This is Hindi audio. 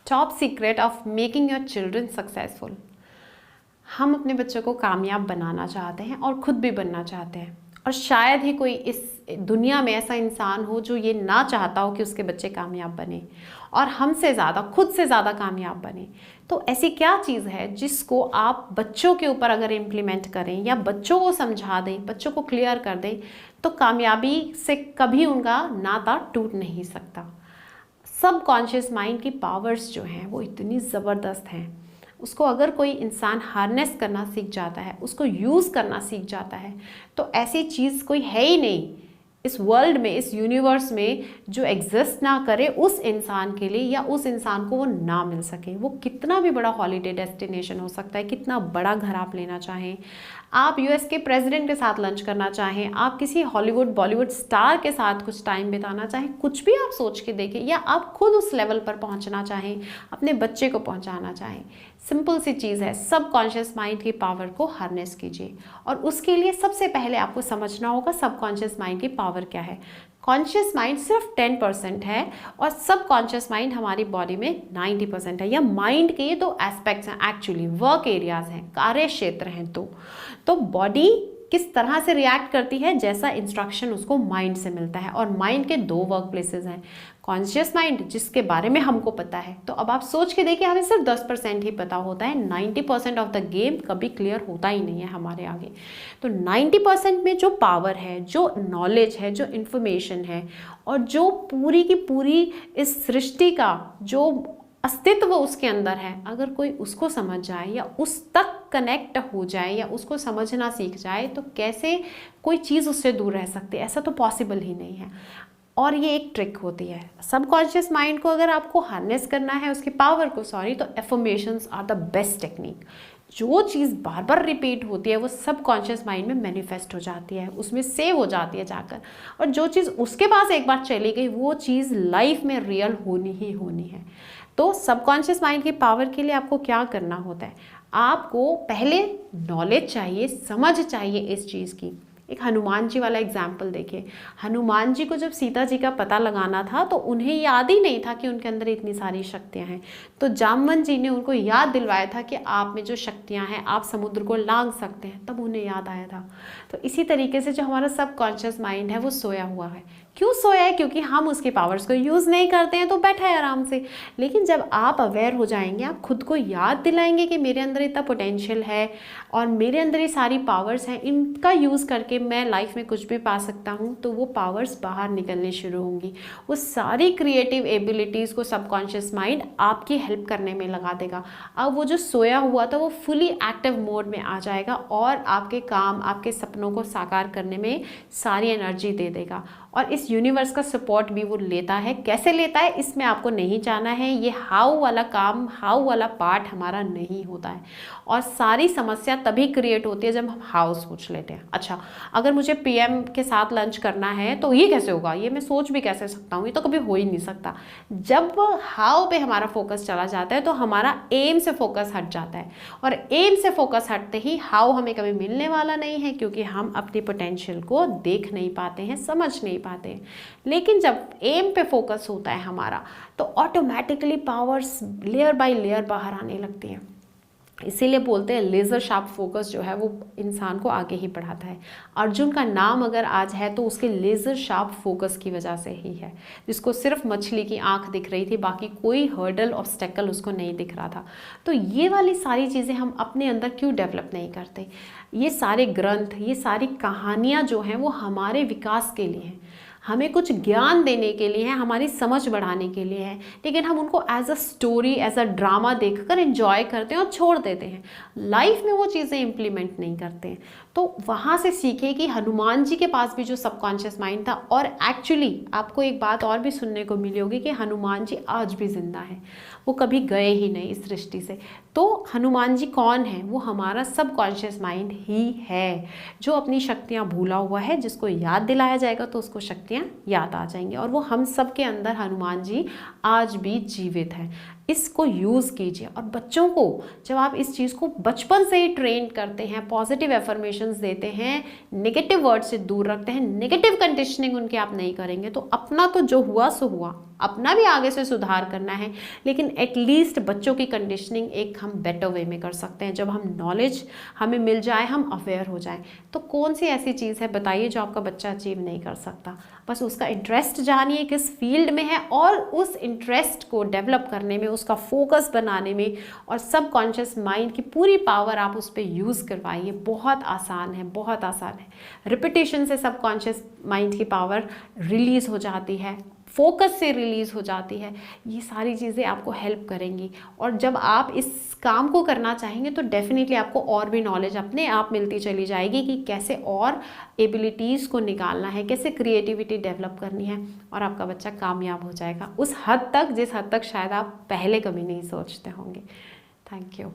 Top secret of making your children successful. हम अपने बच्चों को कामयाब बनाना चाहते हैं और खुद भी बनना चाहते हैं, और शायद ही कोई इस दुनिया में ऐसा इंसान हो जो ये ना चाहता हो कि उसके बच्चे कामयाब बने और हमसे ज़्यादा, खुद से ज़्यादा कामयाब बने। तो ऐसी क्या चीज़ है जिसको आप बच्चों के ऊपर अगर इम्प्लीमेंट करें या बच्चों को समझा दें, बच्चों को क्लियर कर दें, तो कामयाबी से कभी उनका नाता टूट नहीं सकता। सबकॉन्शियस माइंड की पावर्स जो हैं वो इतनी ज़बरदस्त हैं, उसको अगर कोई इंसान हार्नेस करना सीख जाता है, उसको यूज़ करना सीख जाता है, तो ऐसी चीज़ कोई है ही नहीं इस वर्ल्ड में, इस यूनिवर्स में जो एग्जिस्ट ना करे उस इंसान के लिए, या उस इंसान को वो ना मिल सके। वो कितना भी बड़ा हॉलीडे डेस्टिनेशन हो सकता है, कितना बड़ा घर आप लेना चाहें, आप यूएस के प्रेसिडेंट के साथ लंच करना चाहें, आप किसी हॉलीवुड बॉलीवुड स्टार के साथ कुछ टाइम बिताना चाहें, कुछ भी आप सोच के देखें, या आप खुद उस लेवल पर पहुंचना चाहें, अपने बच्चे को पहुंचाना चाहें, सिंपल सी चीज़ है, सबकॉन्शियस माइंड की पावर को हार्नेस कीजिए। और उसके लिए सबसे पहले आपको समझना होगा सबकॉन्शियस माइंड की पावर क्या है। कॉन्शियस माइंड सिर्फ 10% है और सबकॉन्शियस माइंड हमारी बॉडी में 90% है। या माइंड के ये दो एस्पेक्ट्स हैं, एक्चुअली वर्क एरियाज हैं, कार्य क्षेत्र हैं। तो बॉडी किस तरह से रिएक्ट करती है, जैसा इंस्ट्रक्शन उसको माइंड से मिलता है। और माइंड के दो वर्क प्लेसेस हैं, कॉन्शियस माइंड जिसके बारे में हमको पता है, तो अब आप सोच के देखिए हमें सिर्फ 10% ही पता होता है, 90% ऑफ द गेम कभी क्लियर होता ही नहीं है हमारे आगे। तो 90% में जो पावर है, जो नॉलेज है, जो इन्फॉर्मेशन है, और जो पूरी की पूरी इस सृष्टि का जो अस्तित्व उसके अंदर है, अगर कोई उसको समझ जाए या उस तक कनेक्ट हो जाए या उसको समझना सीख जाए, तो कैसे कोई चीज़ उससे दूर रह सकती है? ऐसा तो पॉसिबल ही नहीं है। और ये एक ट्रिक होती है सबकॉन्शियस माइंड को अगर आपको हार्नेस करना है, उसकी पावर को, तो affirmations are the best technique. जो चीज़ बार बार रिपीट होती है वो सबकॉन्शियस माइंड में मैनिफेस्ट हो जाती है, उसमें सेव हो जाती है जाकर, और जो चीज़ उसके पास एक बार चली गई वो चीज़ लाइफ में रियल होनी ही होनी है। तो सबकॉन्शियस माइंड की पावर के लिए आपको क्या करना होता है? आपको पहले नॉलेज चाहिए, समझ चाहिए इस चीज़ की। एक हनुमान जी वाला एग्जाम्पल देखिए। हनुमान जी को जब सीता जी का पता लगाना था तो उन्हें याद ही नहीं था कि उनके अंदर इतनी सारी शक्तियां हैं। तो जामवंत जी ने उनको याद दिलवाया था कि आप में जो शक्तियां हैं, आप समुद्र को लांघ सकते हैं, तब उन्हें याद आया था। तो इसी तरीके से जो हमारा सबकॉन्शियस माइंड है वो सोया हुआ है। क्यों सोया है? क्योंकि हम उसके पावर्स को यूज़ नहीं करते हैं, तो बैठा है आराम से। लेकिन जब आप अवेयर हो जाएंगे, आप खुद को याद दिलाएंगे कि मेरे अंदर इतना पोटेंशियल है और मेरे अंदर ये सारी पावर्स हैं, इनका यूज़ करके मैं लाइफ में कुछ भी पा सकता हूँ, तो वो पावर्स बाहर निकलनी शुरू होंगी। वो सारी क्रिएटिव एबिलिटीज़ को सबकॉन्शियस माइंड आपकी हेल्प करने में लगा देगा। अब वो जो सोया हुआ था वो फुली एक्टिव मोड में आ जाएगा और आपके काम, आपके सपनों को साकार करने में सारी एनर्जी दे देगा। और इस यूनिवर्स का सपोर्ट भी वो लेता है। कैसे लेता है इसमें आपको नहीं जाना है, ये हाउ वाला काम, हाउ वाला पार्ट हमारा नहीं होता है। और सारी समस्या तभी क्रिएट होती है जब हम हाउ सोच लेते हैं। अच्छा, अगर मुझे पीएम के साथ लंच करना है तो ये कैसे होगा, ये मैं सोच भी कैसे सकता हूँ, ये तो कभी हो ही नहीं सकता। जब हाउ पे हमारा फोकस चला जाता है तो हमारा एम से फोकस हट जाता है, और एम से फोकस हटते ही हाउ हमें कभी मिलने वाला नहीं है, क्योंकि हम अपनी पोटेंशियल को देख नहीं पाते हैं, समझ नहीं पाते हैं। लेकिन जब एम पे फोकस होता है हमारा, तो automatically powers layer by layer बाहर आने लगती हैं। इसीलिए बोलते हैं लेज़र शार्प फोकस जो है वो इंसान को आगे ही बढ़ाता है। अर्जुन का नाम अगर आज है तो उसके लेज़र शार्प फोकस की वजह से ही है, जिसको सिर्फ मछली की आंख दिख रही थी, बाकी कोई हर्डल ऑब्स्टेकल उसको नहीं दिख रहा था। तो ये वाली सारी चीज़ें हम अपने अंदर क्यों डेवलप नहीं करते? ये सारे ग्रंथ, ये सारी कहानियाँ जो हैं वो हमारे विकास के लिए हैं, हमें कुछ ज्ञान देने के लिए है, हमारी समझ बढ़ाने के लिए है। लेकिन हम उनको as a story, as a drama देखकर एंजॉय करते हैं और छोड़ देते हैं, लाइफ में वो चीज़ें इम्प्लीमेंट नहीं करते हैं। तो वहाँ से सीखे कि हनुमान जी के पास भी जो सबकॉन्शियस माइंड था, और एक्चुअली आपको एक बात और भी सुनने को मिली होगी कि हनुमान जी आज भी जिंदा हैं, वो कभी गए ही नहीं इस सृष्टि से। तो हनुमान जी कौन है? वो हमारा सबकॉन्शियस माइंड ही है, जो अपनी शक्तियाँ भूला हुआ है, जिसको याद दिलाया जाएगा तो उसको शक्तियाँ याद आ जाएंगी। और वो हम सब के अंदर हनुमान जी आज भी जीवित हैं। इसको यूज़ कीजिए। और बच्चों को जब आप इस चीज़ को बचपन से ही ट्रेन करते हैं, पॉजिटिव एफर्मेशंस देते हैं, नेगेटिव वर्ड से दूर रखते हैं, नेगेटिव कंडीशनिंग उनके आप नहीं करेंगे, तो अपना तो जो हुआ सो हुआ, अपना भी आगे से सुधार करना है, लेकिन एटलीस्ट बच्चों की कंडीशनिंग एक हम बेटर वे में कर सकते हैं। जब हम नॉलेज हमें मिल जाए, हम अवेयर हो जाएं, तो कौन सी ऐसी चीज़ है बताइए जो आपका बच्चा अचीव नहीं कर सकता। बस उसका इंटरेस्ट जानिए किस फील्ड में है, और उस इंटरेस्ट को डेवलप करने में, उसका फोकस बनाने में, और सबकॉन्शियस माइंड की पूरी पावर आप उस पर यूज़ करवाइए। बहुत आसान है, बहुत आसान है। रिपीटेशन से सबकॉन्शियस माइंड की पावर रिलीज़ हो जाती है, फोकस से रिलीज़ हो जाती है। ये सारी चीज़ें आपको हेल्प करेंगी, और जब आप इस काम को करना चाहेंगे तो डेफिनेटली आपको और भी नॉलेज अपने आप मिलती चली जाएगी कि कैसे और एबिलिटीज़ को निकालना है, कैसे क्रिएटिविटी डेवलप करनी है, और आपका बच्चा कामयाब हो जाएगा उस हद तक जिस हद तक शायद आप पहले कभी नहीं सोचते होंगे। Thank you.